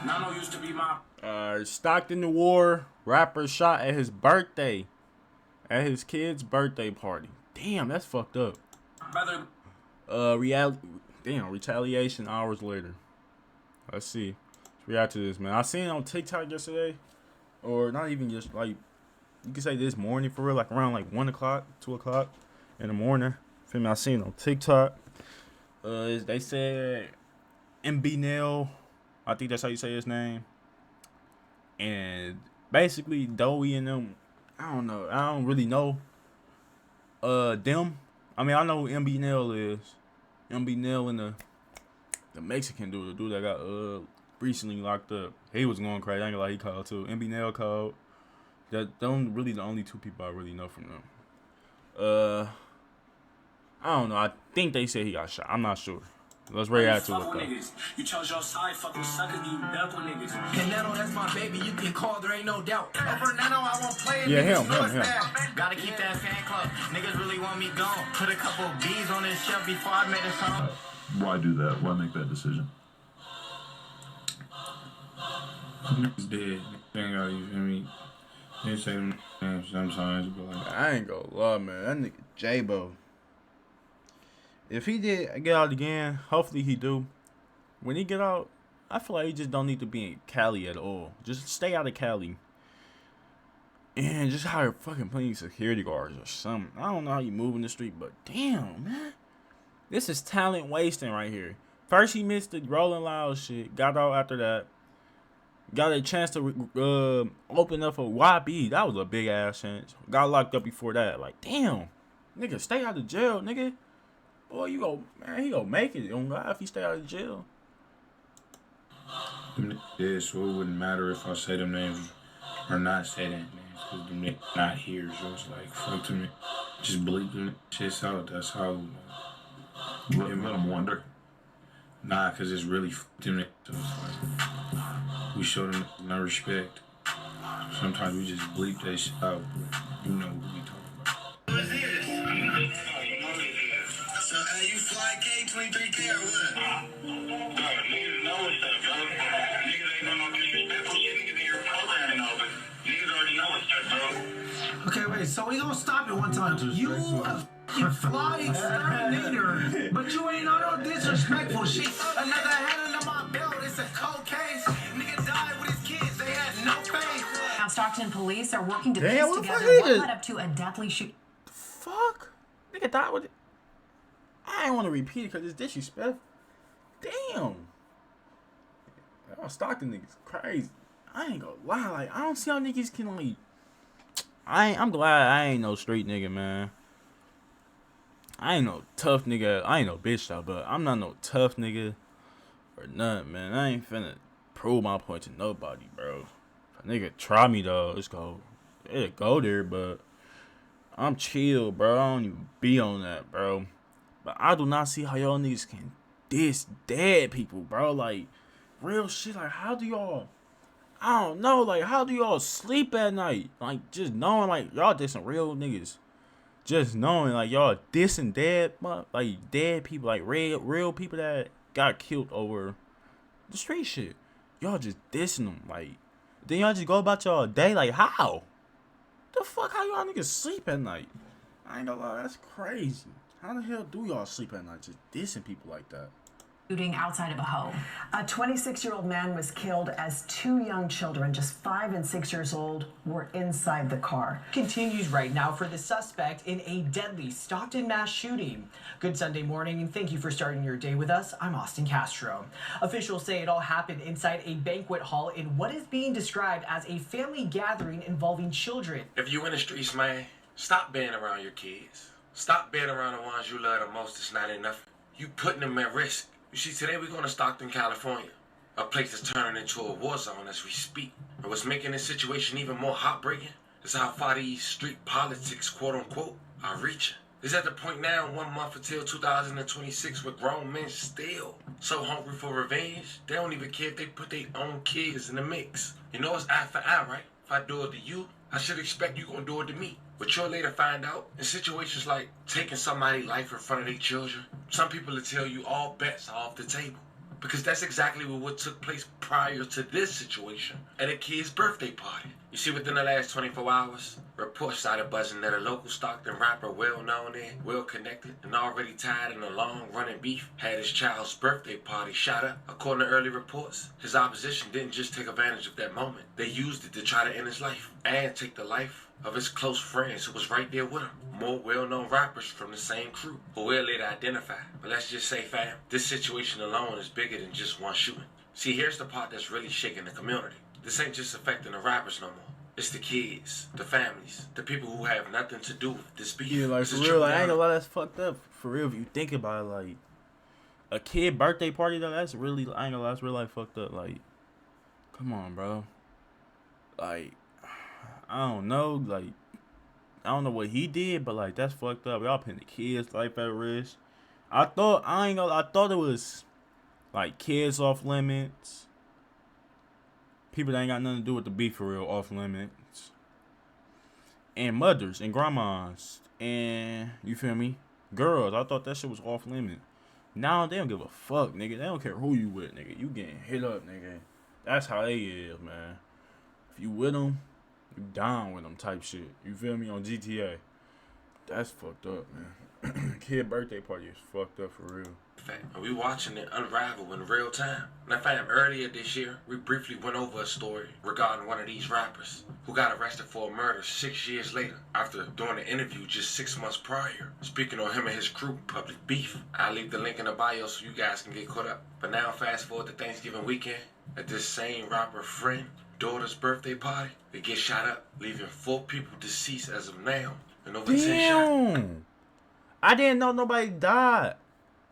Nano used to be my. Stockton the War rapper shot at his birthday, at his kid's birthday party. Damn, that's fucked up. Brother. Retaliation hours later. Let's see. Let's react to this, man. I seen it on TikTok yesterday, or not even just like, you can say this morning for real, like around like 1 o'clock, 2 o'clock in the morning. Feel me? I seen it on TikTok. They said MB Nail, I think that's how you say his name. And basically Doey and them, I don't know. I don't really know them. I mean, I know who MB Nail is. MB Nail and the Mexican dude, the dude that got recently locked up. He was going crazy. I ain't gonna lie, he called too. MB Nail called. That them really the only two people I really know from them. I don't know. I think they said he got shot. I'm not sure. Let's react to it though. You chose your side, fucking suckers, you devil niggas. And Nano, that's my baby. You can call, there ain't no doubt. Over Nano, I won't play it. Yeah, him. Gotta keep that fan club. Niggas really want me gone. Put a couple B's on this shelf before I made a song. Why do that? Why make that decision? Niggas dead. Thank God, you feel me? They say them names sometimes, but like, I ain't gonna lie, man. That nigga J-Bo. If he did get out again, hopefully he do. When he get out, I feel like he just don't need to be in Cali at all. Just stay out of Cali. And just hire fucking plenty security guards or something. I don't know how you move in the street, but damn, man. This is talent wasting right here. First he missed the Rolling Loud shit. Got out after that. Got a chance to open up a YB. That was a big ass chance. Got locked up before that. Like, damn. Nigga, stay out of jail, nigga. Boy, he gonna make it on God if he stay out of jail. yeah, so it wouldn't matter if I say them names or not say them names, because them niggas not here, so it's like, fuck to me. Just bleep them shits out, that's how. Let them wonder. Nah, because it's really them niggas, so it's like, we show them no respect. Sometimes we just bleep that shit out, but you know what we talking about. So, you fly K23K or what? Niggas know what's up, bro. Niggas ain't got no disrespectful shit. Niggas in here programming all, but niggas already know what's up, bro. Okay, wait, so we gonna stop it one time. You a fucking fly exterminator, but you ain't on no disrespectful shit. Another head under my belt, it's a cold case. Nigga died with his kids, they had no faith. Now, Stockton police are working to Damn, piece what the fuck together he what did? led up to a deadly shoot. Fuck? Nigga died with it. I ain't want to repeat it because it's disrespectful. Damn. Y'all Stockton niggas crazy. I ain't gonna lie. Like, I don't see how niggas can, like... I'm glad I ain't no street nigga, man. I ain't no tough nigga. I ain't no bitch though, but I'm not no tough nigga or nothing, man. I ain't finna prove my point to nobody, bro. If a nigga try me though, it'll go there, but I'm chill, bro. I don't even be on that, bro. But I do not see how y'all niggas can diss dead people, bro. Like, real shit. Like, how do y'all... I don't know. Like, how do y'all sleep at night? Like, just knowing, like, y'all dissing real niggas. Just knowing, like, y'all dissing dead, like, dead people. Like, real people that got killed over the street shit. Y'all just dissing them. Like, then y'all just go about y'all day. Like, how? The fuck? How y'all niggas sleep at night? I ain't gonna lie. That's crazy. How the hell do y'all sleep at night just dissing people like that? Shooting outside of a home. A 26-year-old man was killed as two young children, just 5 and 6 years old, were inside the car. Continues right now for the suspect in a deadly Stockton mass shooting. Good Sunday morning, and thank you for starting your day with us. I'm Austin Castro. Officials say it all happened inside a banquet hall in what is being described as a family gathering involving children. If you in the streets, man, stop being around your kids. Stop being around the ones you love the most. It's not enough. You putting them at risk. You see, today we're going to Stockton, California. A place that's turning into a war zone as we speak. And what's making this situation even more heartbreaking is how far these street politics, quote unquote, are reaching. It's at the point now, 1 month until 2026, where grown men still so hungry for revenge, they don't even care if they put their own kids in the mix. You know it's eye for eye, right? If I do it to you, I should expect you gonna do it to me. But you'll later find out, in situations like taking somebody's life in front of their children, some people will tell you all bets are off the table. Because that's exactly what took place prior to this situation at a kid's birthday party. You see, within the last 24 hours, reports started buzzing that a local Stockton rapper, well-known and well-connected and already tied in a long-running beef, had his child's birthday party shot up. According to early reports, his opposition didn't just take advantage of that moment. They used it to try to end his life and take the life of his close friends who was right there with him. More well-known rappers from the same crew who we'll later identify. But let's just say, fam, this situation alone is bigger than just one shooting. See, here's the part that's really shaking the community. This ain't just affecting the rappers no more. It's the kids, the families, the people who have nothing to do with this beef. Yeah, like, This for is real, like, I trickle ain't down. gonna lie, that's fucked up. For real, if you think about it, like, a kid birthday party, though, that's really, I ain't gonna lie, that's really, like, fucked up. Like, come on, bro. Like, I don't know, like, I don't know what he did, but, like, that's fucked up. Y'all putting the kids' life at risk. I thought it was, like, kids off limits. People that ain't got nothing to do with the beef, for real, off limits. And mothers and grandmas and, you feel me, girls. I thought that shit was off limit. Now they don't give a fuck, nigga. They don't care who you with, nigga. You getting hit up, nigga. That's how they is, man. If you with them, you down with them type shit. You feel me, on GTA. That's fucked up, man. Kid birthday party is fucked up for real. And we watching it unravel in real time. Now, fam, earlier this year, we briefly went over a story regarding one of these rappers who got arrested for a murder 6 years later after doing an interview just 6 months prior, speaking on him and his crew, public beef. I'll leave the link in the bio so you guys can get caught up. But now, fast forward to Thanksgiving weekend, at this same rapper friend, daughter's birthday party, they get shot up, leaving 4 people deceased as of now, and over 10 shot. Damn! I didn't know nobody died.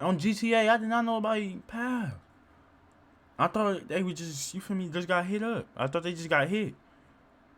On GTA, I did not know nobody passed. I thought they were just, you feel me, just got hit up. I thought they just got hit.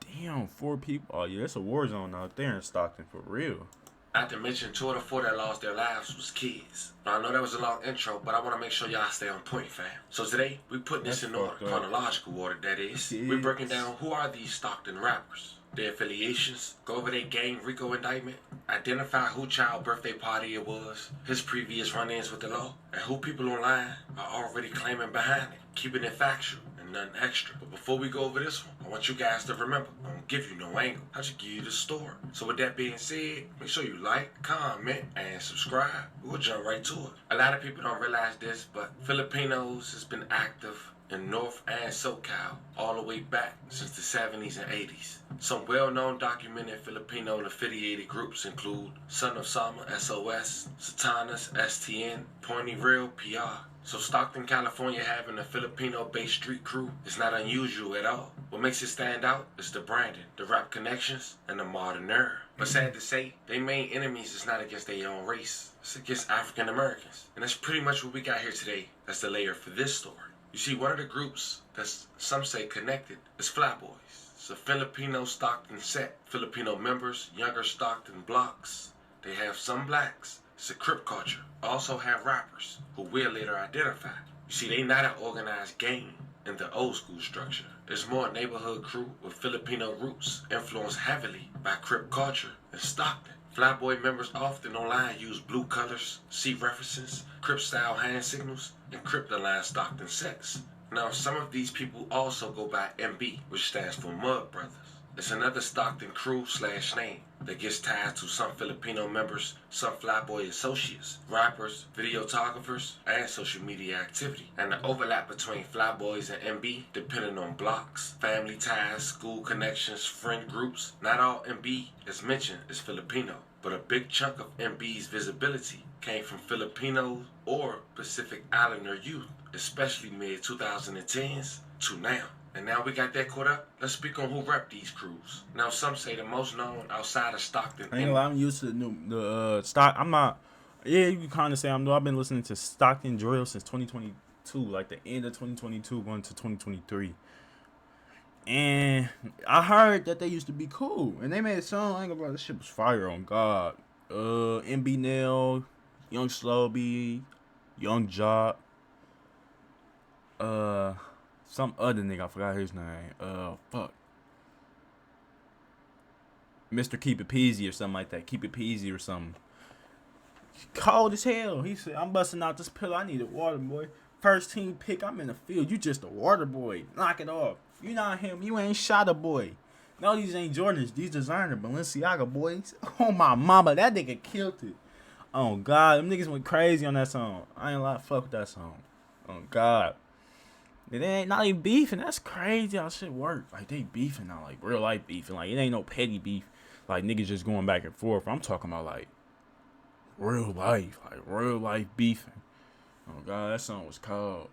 Damn, 4 people. Oh, yeah, it's a war zone out there in Stockton, for real. Not to mention, 2 of the 4 that lost their lives was kids. Now, I know that was a long intro, but I want to make sure y'all stay on point, fam. So today, we put this That's in order, fucked up. chronological order, that is. We're breaking down who are these Stockton rappers, their affiliations, go over their gang RICO indictment, identify who child birthday party it was, his previous run-ins with the law, and who people online are already claiming behind it, keeping it factual and nothing extra. But before we go over this one, I want you guys to remember, I don't give you no angle. I just give you the story. So with that being said, make sure you like, comment, and subscribe. We'll jump right to it. A lot of people don't realize this, but Filipinos has been active in North and SoCal all the way back since the 70s and 80s. Some well-known documented Filipino and affiliated groups include Son of Sama, SOS, Satanas, STN, Pointy Real, PR. So Stockton, California having a Filipino-based street crew is not unusual at all. What makes it stand out is the branding, the rap connections, and the modern era. But sad to say, their main enemies is not against their own race. It's against African Americans. And that's pretty much what we got here today. That's the layer for this story. You see, one of the groups that's some say connected is Flatboys. It's a Filipino Stockton set. Filipino members, younger Stockton blocks. They have some blacks. It's a Crip culture. Also have rappers who we'll later identify. You see, they not an organized gang in the old school structure. It's more a neighborhood crew with Filipino roots influenced heavily by Crip culture in Stockton. Flatboy members often online use blue colors, see references, Crip style hand signals, and Crip-aligned Stockton sets. Now, some of these people also go by MB, which stands for Mud Brothers. It's another Stockton crew / name that gets tied to some Filipino members, some Flatboy associates, rappers, videographers, and social media activity. And the overlap between Flatboys and MB, depending on blocks, family ties, school connections, friend groups. Not all MB, as mentioned, is Filipino, but a big chunk of MB's visibility came from Filipinos or Pacific Islander youth, especially mid-2010s to now. And now we got that caught up, let's speak on who rep these crews. Now, some say the most known outside of Stockton. I ain't gonna lie, I'm used to the stock. I'm not. Yeah, you can kind of say I'm new. I've been listening to Stockton drill since 2022, like the end of 2022, going to 2023. And I heard that they used to be cool, and they made a song. I ain't gonna lie, this shit was fire on God. MB Nail, Young Slowby, Young Jock. Some other nigga, I forgot his name. Fuck. Mr. Keep It Peasy or something like that. Keep It Peasy or something. Cold as hell. He said, I'm busting out this pill. I needed water, boy. first team pick. I'm in the field. You just a water boy. Knock it off. You not him. You ain't shot a boy. No, these ain't Jordans. These designer Balenciaga boys. Oh, my mama. That nigga killed it. Oh, God. Them niggas went crazy on that song. I ain't like fuck with that song. Oh, God. They ain't not even beefing. That's crazy how shit work. Like, they beefing now. Like, real life beefing. Like, it ain't no petty beef. Like, niggas just going back and forth. I'm talking about, like, real life. Like, real life beefing. Oh, God. That song was cold.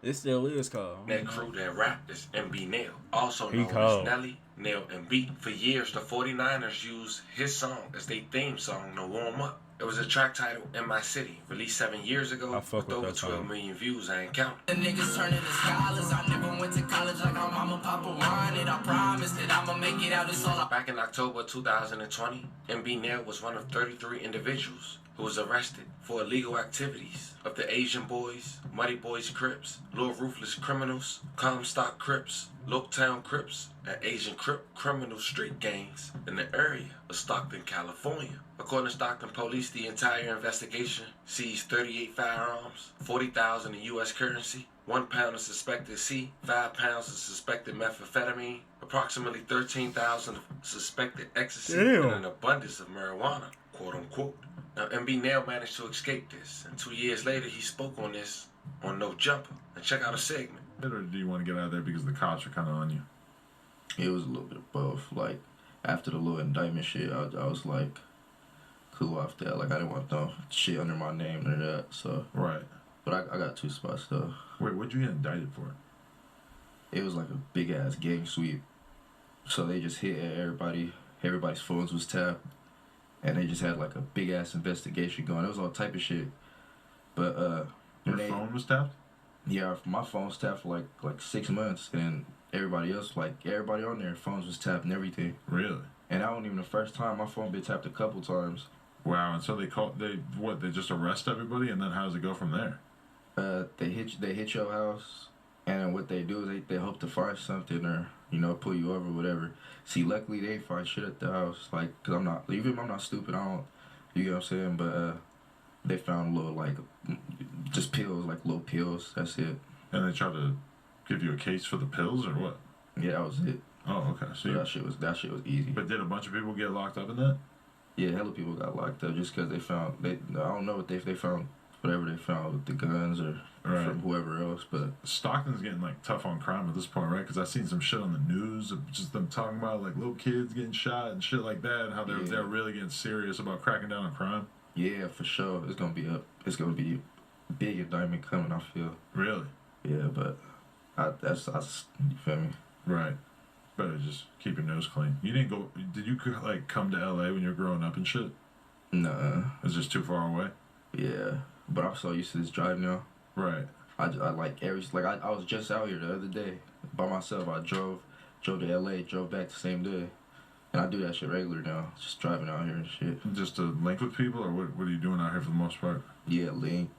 It still is called. That crew that rapped is MB Nail, also He known called. as Nelly, Nail, and Beat. For years, the 49ers used his song as their theme song to warm up. It was a track titled In My City, released 7 years ago, I fuck with with over that 12 song. million views. I ain't counting. The niggas turning to scholars. I never went to college like my mama, papa wanted. I promise that I'ma make it out. It's all I. Back in October 2020, MB Nail was one of 33 individuals who was arrested for illegal activities of the Asian Boys, Muddy Boys Crips, Lil Ruthless Criminals, Comstock Crips, Loketown Crips, and Asian Crip criminal street gangs in the area of Stockton, California. According to Stockton police, the entire investigation seized 38 firearms, 40,000 in U.S. currency, 1 pound of suspected C, 5 pounds of suspected methamphetamine, approximately 13,000 of suspected ecstasy, Damn. and an abundance of marijuana, quote unquote. Now, MB Nail managed to escape this, and 2 years later, he spoke on this on No Jumper. And check out a segment. Or do you want to get out of there because the cops are kind of on you? It was a little bit of both. Like, after the little indictment shit, I was like, cool off that. Like, I didn't want no shit under my name or that, so. Right. But I got 2 spots, though. Wait, what'd you get indicted for? It was like a big-ass gang sweep. So they just hit everybody. Everybody's phones was tapped. And they just had, like, a big-ass investigation going. It was all type of shit. But, Your phone was tapped? Yeah, my phone was tapped for, like 6 months. And everybody else, like, everybody on there, phones was tapped and everything. Really? And that wasn't even the first time. My phone been tapped a couple times. Wow, and so they just arrest everybody, and then how does it go from there? They hit your house, and what they do is they hope to find something or, you know, pull you over or whatever. See, luckily they ain't find shit at the house, like, cause I'm not stupid, I don't, you know what I'm saying, but, they found little, like, just pills, like little pills, that's it. And they try to give you a case for the pills, or what? Yeah, that was it. Oh, okay, so that shit was easy. But did a bunch of people get locked up in that? Yeah, hella people got locked up just because they found, I don't know what they found, whatever they found with the guns or from whoever else, but. Stockton's getting, like, tough on crime at this point, right? Because I've seen some shit on the news of just them talking about, like, little kids getting shot and shit like that, and how they're really getting serious about cracking down on crime. Yeah, for sure. It's gonna be a big indictment coming, I feel. Really? Yeah, but you feel me? Right. Better just keep your nose clean. You didn't go, did you, like, come to LA when you were growing up and shit? Nuh-uh. It's just too far away? Yeah, but I'm so used to this drive now. Right. I was just out here the other day by myself. I drove to LA, drove back the same day. And I do that shit regular now, just driving out here and shit. Just to link with people, or what are you doing out here for the most part? Yeah, link,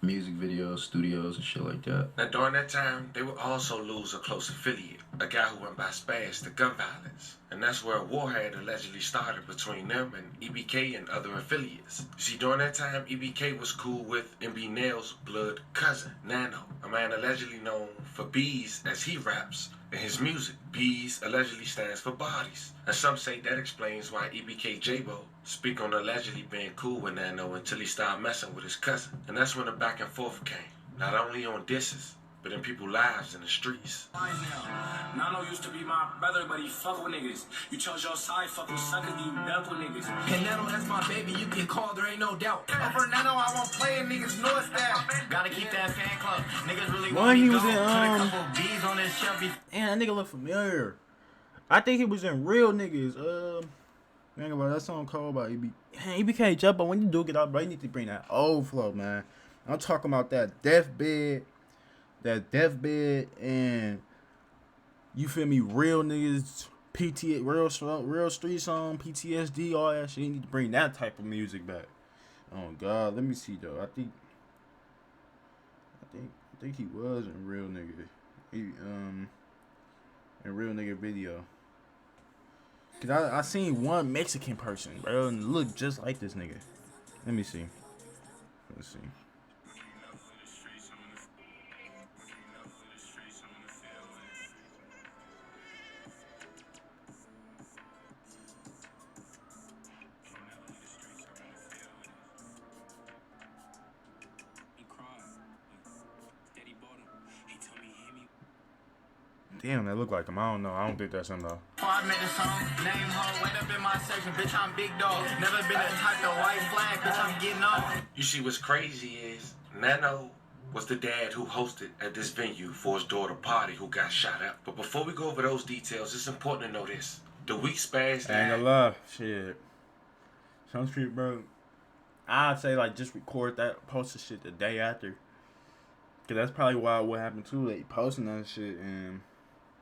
music videos, studios, and shit like that. Now, during that time, they would also lose a close affiliate, a guy who went by Spaz to gun violence. And that's where a war had allegedly started between them and EBK and other affiliates. You see, during that time, EBK was cool with MB Nail's blood cousin, Nano, a man allegedly known for B's as he raps in his music. B's allegedly stands for bodies. And some say that explains why EBK J-Bo speak on allegedly being cool with Nano until he started messing with his cousin. And that's when the back and forth came. Not only on disses, but in people's lives in the streets. Nano used to be my brother, but he fuck with niggas. You chose your side, fuck with suckers, you duck with niggas. And Nano, that's my baby, you can call, there ain't no doubt. Over Nano, I won't play it, niggas know it's that. Gotta keep that fan club. Niggas really When he was in, put a couple B's on his Chevy. Damn, that nigga look familiar. I think he was in Real Niggas. Think about that song called by EBK Jump, but when you do get out, bro, you need to bring that old flow, man. I'm talking about that deathbed, and you feel me, Real Niggas, real street song, PTSD, all that shit. You need to bring that type of music back. Oh God, let me see though. I think he was in Real Nigga. In Real Nigga video. Cause I seen one Mexican person, bro, and it looked just like this nigga. Let me see. Let's see. Damn, that look like him. I don't know. I don't think that's him though. 5 minutes home, name ho, wait up in my section, bitch, I'm big dog. Never been the type of white flag, bitch, I'm getting off. You see what's crazy is Nano was the dad who hosted at this venue for his daughter party who got shot up. But before we go over those details, it's important to know this. The week spaz I ain't gonna lie. Shit. Some shit, bro. I'd say, like, just record that, post the shit the day after. Because that's probably why what happened too. They posting that shit and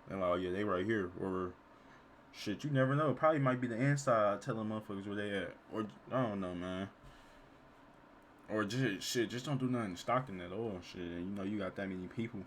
they're like, oh yeah, they right here. Or shit, you never know. Probably might be the inside telling motherfuckers where they at. Or, I don't know, man. Or just don't do nothing in Stockton at all. Shit, you know you got that many people.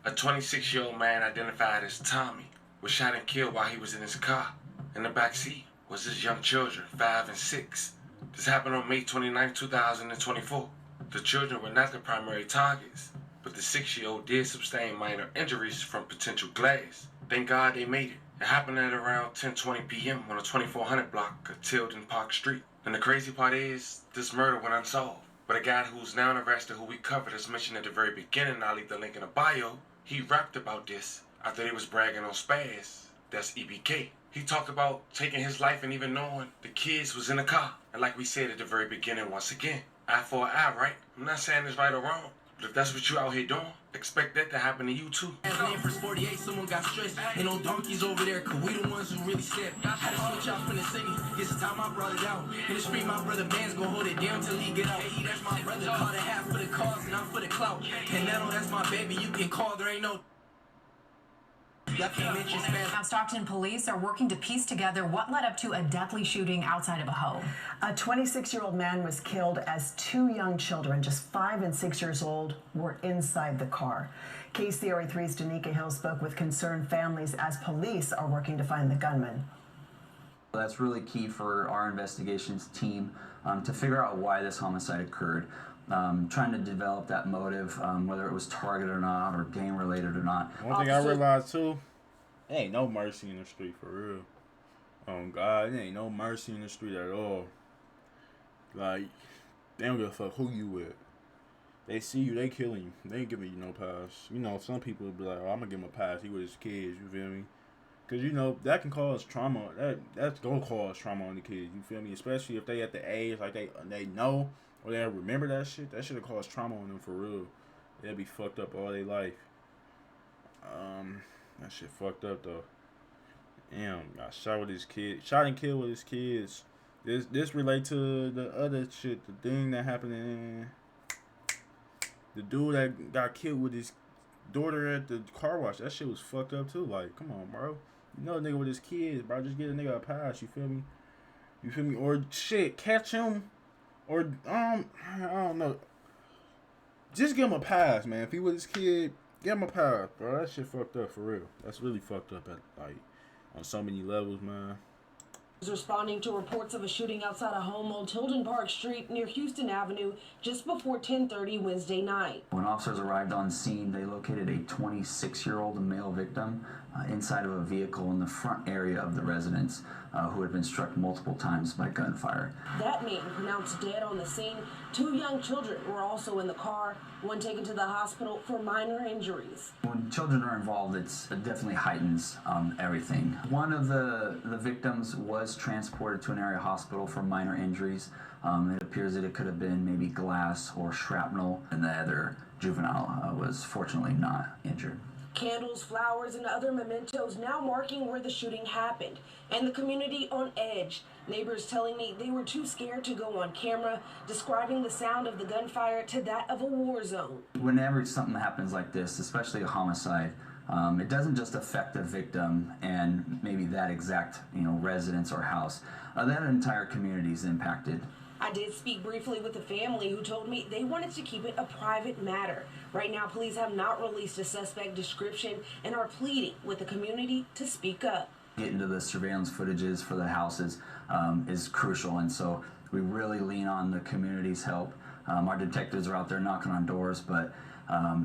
A 26-year-old man identified as Tommy was shot and killed while he was in his car. In the back seat was his young children, 5 and 6. This happened on May 29, 2024. The children were not the primary targets, but the 6-year-old did sustain minor injuries from potential glass. Thank God they made it. It happened at around 10:20 p.m. on the 2400 block of Tilden Park Street. And the crazy part is, this murder went unsolved. But a guy who's now arrested, who we covered as mentioned at the very beginning, I'll leave the link in the bio, he rapped about this after they was bragging on Spaz. That's EBK. He talked about taking his life and even knowing the kids was in the car. And like we said at the very beginning, once again, eye for an eye, right? I'm not saying it's right or wrong, but if that's what you out here doing, expect that to happen to you too. Name for 48, someone got stressed. Ain't no donkeys over there, cause we the ones who really stepped. Had to switch out from the city, this time I brought it out. In the street, my brother man's gon' hold it down till he get out. Hey, that's my brother, call it half for the cause and I'm for the clout. And now that's my baby, you can call, there ain't no... Y'all can't mention Spaz. Now, Stockton police are working to piece together what led up to a deadly shooting outside of a home. A 26-year-old man was killed as 2 young children, just 5 and 6 years old, were inside the car. KCRA3's Danica Hill spoke with concerned families as police are working to find the gunman. That's really key for our investigations team to figure out why this homicide occurred. Trying to develop that motive, whether it was targeted or not, or gang related or not. One thing I realized too, there ain't no mercy in the street for real. Oh God, there ain't no mercy in the street at all. Like, they don't give a fuck who you with. They see you, they killing you. They ain't giving you no pass. You know, some people will be like, oh, I'm gonna give him a pass. He with his kids, you feel me? Cause you know that can cause trauma. That's gonna cause trauma on the kids. You feel me? Especially if they at the age like they know. Or they remember that shit. That should have caused trauma on them for real. They'll be fucked up all their life. That shit fucked up though. Damn, got shot with his kids. Shot and killed with his kids. This relate to the other shit. The thing that happened in the dude that got killed with his daughter at the car wash. That shit was fucked up too. Like, come on, bro. You know a nigga with his kids, bro. Just get a nigga a pass. You feel me? You feel me? Or shit, catch him. Or, I don't know. Just give him a pass, man. If he with his kid, give him a pass, bro. That shit fucked up, for real. That's really fucked up, on so many levels, man. Responding to reports of a shooting outside a home on Tilden Park Street near Houston Avenue just before 10:30 Wednesday night. When officers arrived on scene, they located a 26-year-old male victim inside of a vehicle in the front area of the residence who had been struck multiple times by gunfire. That man pronounced dead on the scene. 2 young children were also in the car, one taken to the hospital for minor injuries. When children are involved, it definitely heightens everything. One of the victims was transported to an area hospital for minor injuries. It appears that it could have been maybe glass or shrapnel, and the other juvenile was fortunately not injured. Candles, flowers, and other mementos now marking where the shooting happened, and the community on edge. Neighbors telling me they were too scared to go on camera, describing the sound of the gunfire to that of a war zone. Whenever something happens like this, especially a homicide, it doesn't just affect the victim and maybe that exact residence or house. That entire community is impacted. I did speak briefly with the family who told me they wanted to keep it a private matter. Right now, police have not released a suspect description and are pleading with the community to speak up. Getting to the surveillance footages for the houses is crucial, and so we really lean on the community's help. Our detectives are out there knocking on doors, but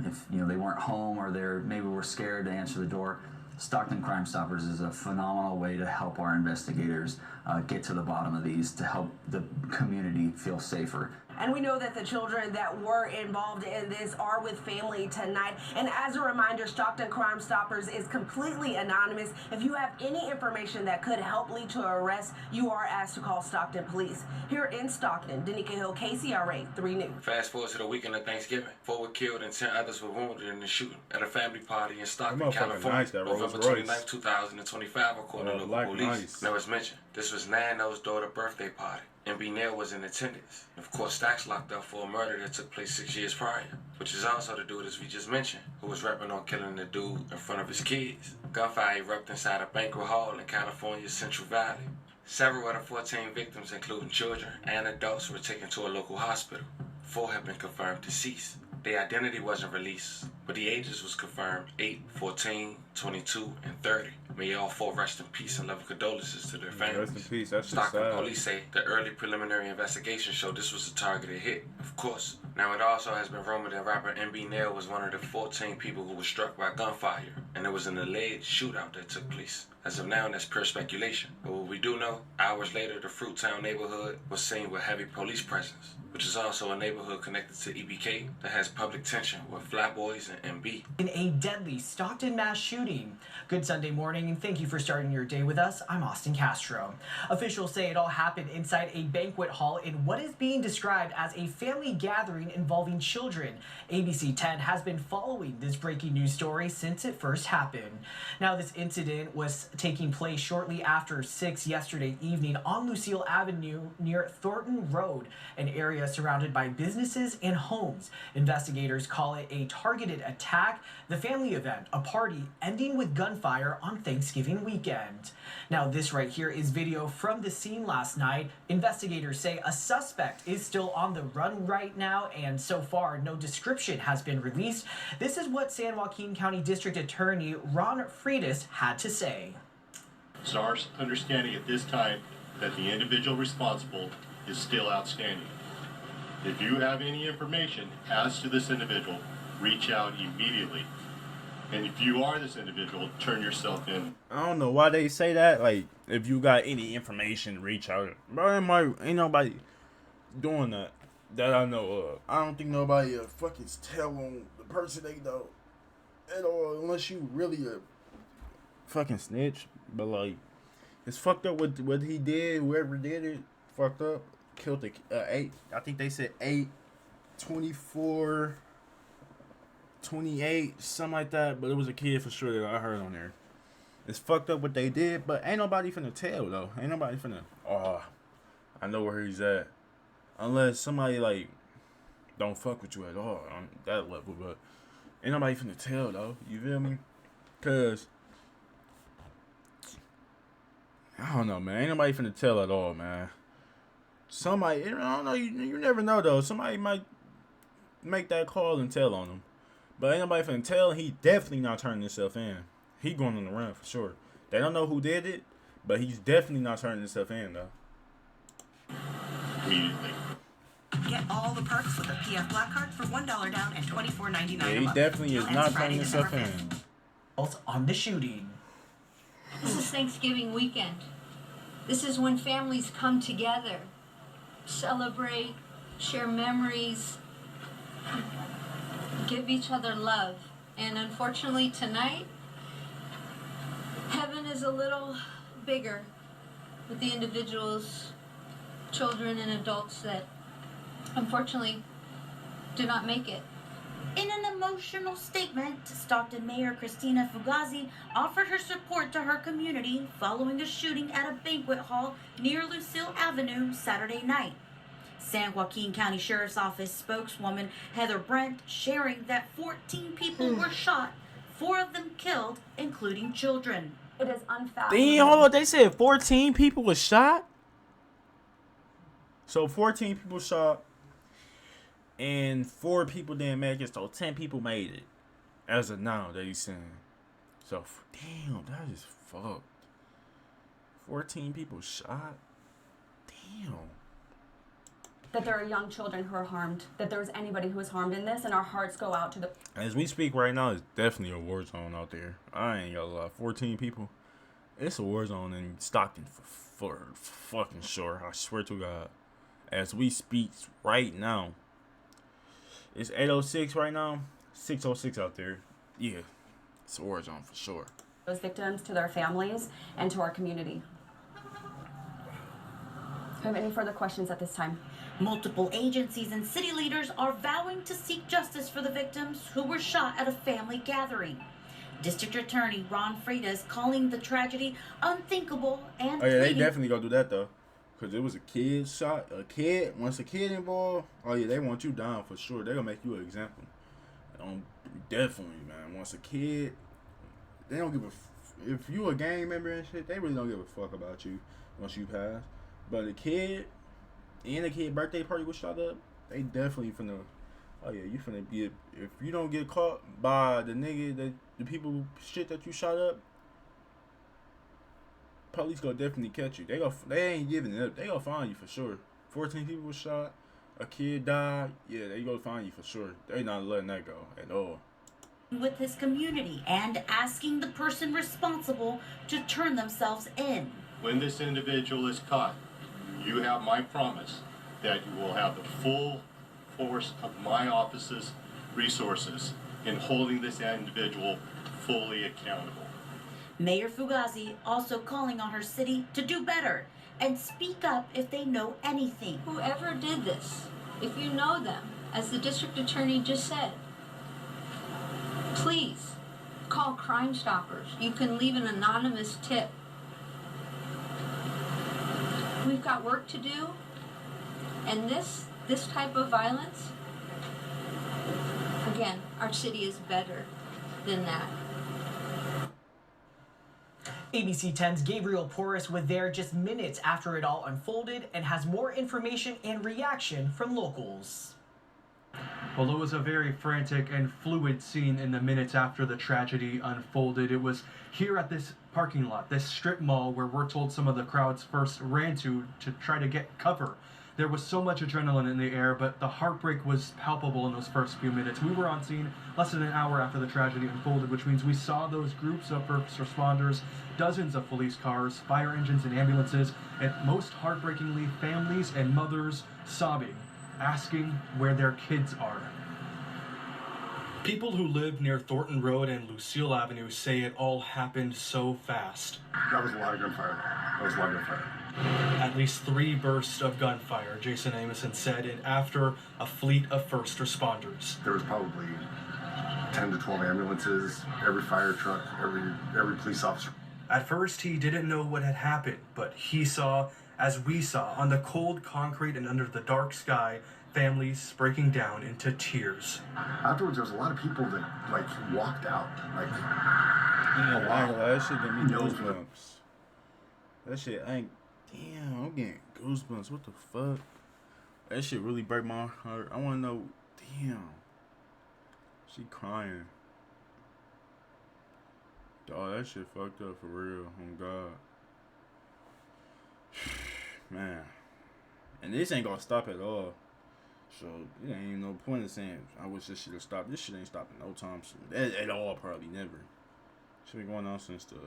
if they weren't home or maybe were scared to answer the door, Stockton Crime Stoppers is a phenomenal way to help our investigators get to the bottom of these, to help the community feel safer. And we know that the children that were involved in this are with family tonight. And as a reminder, Stockton Crime Stoppers is completely anonymous. If you have any information that could help lead to an arrest, you are asked to call Stockton Police. Here in Stockton, Danica Hill, KCRA 3 News. Fast forward to the weekend of Thanksgiving. 4 were killed and 10 others were wounded in the shooting at a family party in Stockton, California, nice, that November Rolls Royce. 29th, 2025, according to local police. Nice. Now, as mentioned, this was Nano's daughter's birthday party, and B. Nail was in attendance. Of course, Stacks locked up for a murder that took place 6 years prior, which is also the dude, as we just mentioned, who was rapping on killing the dude in front of his kids. Gunfire erupted inside a banquet hall in California's Central Valley. Several of the 14 victims, including children and adults, were taken to a local hospital. 4 have been confirmed deceased. Their identity wasn't released, but the ages was confirmed: 8, 14, 22, and 30. May all 4 rest in peace and love condolences to their families. Rest in peace. That's just Stockton sad. police say the early preliminary investigation showed this was a targeted hit, of course. Now, it also has been rumored that rapper MB Nail was one of the 14 people who were struck by gunfire, and it was an alleged shootout that took place. As of now, that's pure speculation. But what we do know, hours later, the Fruittown neighborhood was seen with heavy police presence, which is also a neighborhood connected to EBK that has public tension with Flatboys and MB. In a deadly Stockton mass shooting. Good Sunday morning, and thank you for starting your day with us. I'm Austin Castro. Officials say it all happened inside a banquet hall in what is being described as a family gathering involving children. ABC 10 has been following this breaking news story since it first happened. Now, this incident was taking place shortly after 6 yesterday evening on Lucille Avenue near Thornton Road, an area surrounded by businesses and homes. Investigators call it a targeted attack. The family event, a party ending with gunfire on Thanksgiving weekend. Now, this right here is video from the scene last night. Investigators say a suspect is still on the run right now, and so far no description has been released. This is what San Joaquin County District Attorney Ron Freitas had to say. It's our understanding at this time that the individual responsible is still outstanding. If you have any information as to this individual, reach out immediately. And if you are this individual, turn yourself in. I don't know why they say that. Like, if you got any information, reach out. Bro, ain't nobody doing that I know of. I don't think nobody fucking tell on the person they know at all, unless you really a fucking snitch. But like, it's fucked up what he did. Whoever did it, fucked up. Killed the 8. I think they said 8, 24, 28, something like that. But it was a kid for sure that I heard on there. It's fucked up what they did, but ain't nobody finna tell though. Ain't nobody finna. Oh, I know where he's at. Unless somebody like don't fuck with you at all on that level, but ain't nobody finna tell though. You feel me? Cause I don't know, man. Ain't nobody finna tell at all, man. Somebody, I don't know. You never know though. Somebody might make that call and tell on him, but ain't nobody finna tell. He definitely not turning himself in. He going on the run for sure. They don't know who did it, but he's definitely not turning himself in though. Immediately. Get all the perks with a PF Black Card for $1 down and $24.99 Yeah, a he month. definitely is Ends not Friday, turning himself December in. 5th. On the shooting. This is Thanksgiving weekend. This is when families come together, celebrate, share memories, give each other love. And unfortunately tonight, heaven is a little bigger with the individuals, children and adults that unfortunately do not make it. In an emotional statement, Stockton Mayor Christina Fugazi offered her support to her community following a shooting at a banquet hall near Lucille Avenue Saturday night. San Joaquin County Sheriff's Office spokeswoman Heather Brent sharing that 14 people were shot, 4 of them killed, including children. It is unfathomable. Damn, hold on. They said 14 people was shot? So 14 people shot and 4 people didn't make it, so 10 people made it. As of now, they saying. So, damn, that is fucked. 14 people shot? Damn. That there are young children who are harmed, that there's anybody who is harmed in this, and our hearts go out to the... As we speak right now, it's definitely a war zone out there. I ain't gonna lie. 14 people. It's a war zone in Stockton for fucking sure. I swear to God. as we speak right now. It's 8:06 right now. 6:06 out there. Yeah, it's a war zone for sure. Those victims, to their families, and to our community. Do you have any further questions at this time? Multiple agencies and city leaders are vowing to seek justice for the victims who were shot at a family gathering. District Attorney Ron Freitas calling the tragedy unthinkable and Oh yeah, they pleading definitely gonna do that though, cause it was a kid shot. Once a kid involved, oh yeah, they want you down for sure. They gonna make you an example. Definitely, man. Once a kid, they don't give a. If you a gang member and shit, they really don't give a fuck about you once you pass. But a kid and a kid birthday party was shot up, they definitely finna. Oh yeah, you finna be. If you don't get caught by the nigga the people shit that you shot up, police gonna definitely catch you. They ain't giving it up. They gonna find you for sure. 14 people were shot. A kid died. Yeah, they gonna find you for sure. They not letting that go at all. with his community and asking the person responsible to turn themselves in. When this individual is caught, you have my promise that you will have the full force of my office's resources in holding this individual fully accountable. Mayor Fugazi also calling on her city to do better and speak up if they know anything. Whoever did this, if you know them, as the district attorney just said, please call Crime Stoppers. You can leave an anonymous tip. We've got work to do, and this type of violence, again, our city is better than that. ABC 10's Gabriel Porras was there just minutes after it all unfolded and has more information and reaction from locals. Well, it was a very frantic and fluid scene in the minutes after the tragedy unfolded. It was here at this parking lot, this strip mall, where we're told some of the crowds first ran to try to get cover. There was so much adrenaline in the air, but the heartbreak was palpable in those first few minutes. We were on scene less than an hour after the tragedy unfolded, which means we saw those groups of first responders, dozens of police cars, fire engines, and ambulances, and most heartbreakingly, families and mothers sobbing, asking where their kids are. People who live near Thornton Road and Lucille Avenue say it all happened so fast. That was a lot of gunfire. At least 3 bursts of gunfire, Jason Amoson said, and after a fleet of first responders. There was probably 10 to 12 ambulances, every fire truck, every police officer. At first, he didn't know what had happened, but he saw, as we saw, on the cold concrete and under the dark sky, families breaking down into tears. Afterwards, there was a lot of people that walked out. That shit get me goosebumps. That shit ain't. Damn, I'm getting goosebumps. What the fuck? That shit really break my heart. I wanna know. Damn. She crying. Dog, that shit fucked up for real. Oh God. Man. And this ain't gonna stop at all. So, it ain't no point in saying, I wish this shit have stopped. This shit ain't stopping no time soon. At all, probably never. Shit been going on since the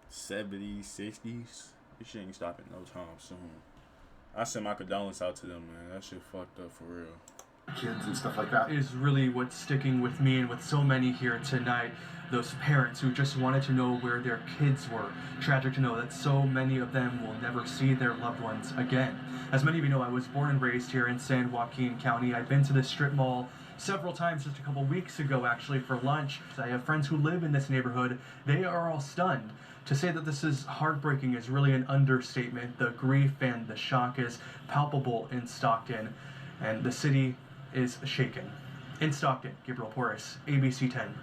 70s, 60s. This shit ain't stopping no time soon. I send my condolences out to them, man. That shit fucked up for real. Kids and stuff like that. Is really what's sticking with me and with so many here tonight. Those parents who just wanted to know where their kids were. Tragic to know that so many of them will never see their loved ones again. As many of you know, I was born and raised here in San Joaquin County. I've been to this strip mall several times just a couple weeks ago, actually, for lunch. I have friends who live in this neighborhood. They are all stunned. To say that this is heartbreaking is really an understatement. The grief and the shock is palpable in Stockton, and the city is shaken. In Stockton, Gabriel Porras, ABC 10.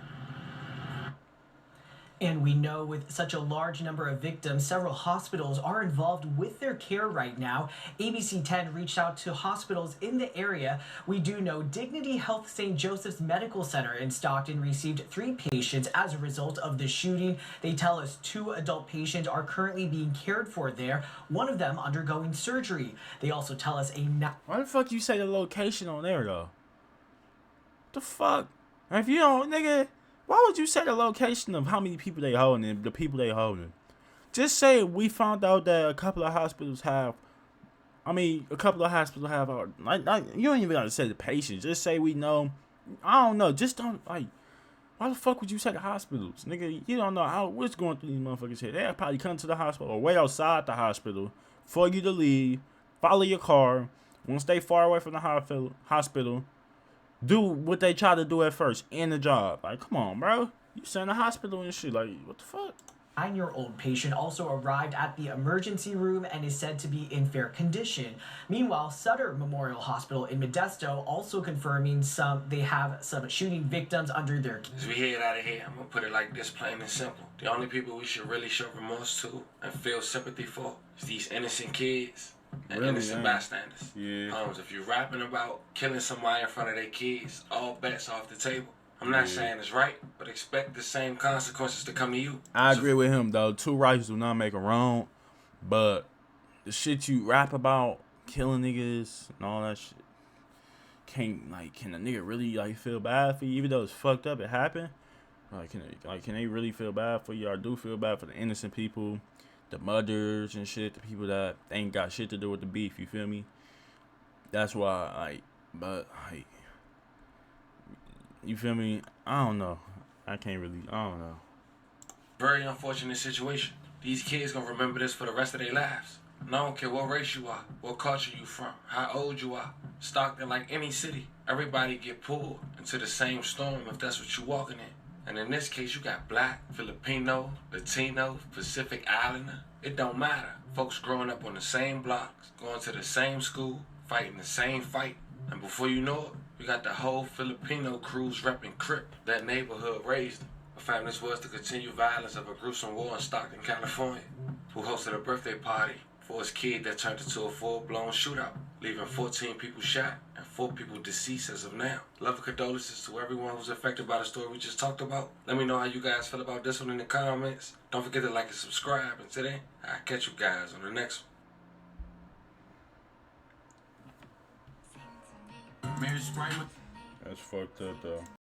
And we know with such a large number of victims, several hospitals are involved with their care right now. ABC 10 reached out to hospitals in the area. We do know Dignity Health St. Joseph's Medical Center in Stockton received 3 patients as a result of the shooting. They tell us 2 adult patients are currently being cared for there, one of them undergoing surgery. They also tell us Why the fuck you say the location on there, though? The fuck? If you don't, nigga... Why would you say the location of how many people they holding and the people they holding? Just say we found out that a couple of hospitals have I mean, a couple of hospitals have you don't even gotta say the patient. Just say we know. I don't know. Just don't like. Why the fuck would you say the hospitals, nigga? You don't know what's going through these motherfuckers' head. They'll probably come to the hospital or way outside the hospital for you to leave. Follow your car. Won't stay far away from the hospital. Do what they try to do at first. End the job. Like, come on, bro. You send the hospital and shit. Like, what the fuck? 9-year-old patient also arrived at the emergency room and is said to be in fair condition. Meanwhile, Sutter Memorial Hospital in Modesto also confirming they have some shooting victims under their care. As we head out of here, I'm gonna put it like this, plain and simple. The only people we should really show remorse to and feel sympathy for is these innocent kids and innocent bystanders. Yeah. If you're rapping about killing somebody in front of their kids, all bets off the table. I'm not saying it's right, but expect the same consequences to come to you. I agree with him, though. Two rights do not make a wrong, but the shit you rap about, killing niggas and all that shit, can a nigga really feel bad for you, even though it's fucked up, it happened? Can they really feel bad for you? I do feel bad for the innocent people, the mothers and shit, the people that ain't got shit to do with the beef. You feel me? That's why, you feel me? I don't know. I don't know. Very unfortunate situation. These kids gonna remember this for the rest of their lives. And I don't care what race you are, what culture you from, how old you are. Stockton, like any city, everybody get pulled into the same storm if that's what you walking in. And in this case, you got black, Filipino, Latino, Pacific Islander. It don't matter. Folks growing up on the same blocks, going to the same school, fighting the same fight. And before you know it, we got the whole Filipino crews repping Crip. That neighborhood raised them. But fam, this was the continued violence of a gruesome war in Stockton, California, who hosted a birthday party for his kid that turned into a full-blown shootout, leaving 14 people shot and 4 people deceased as of now. Love and condolences to everyone who's affected by the story we just talked about. Let me know how you guys feel about this one in the comments. Don't forget to like and subscribe. And today, I'll catch you guys on the next one. That's fucked up, though.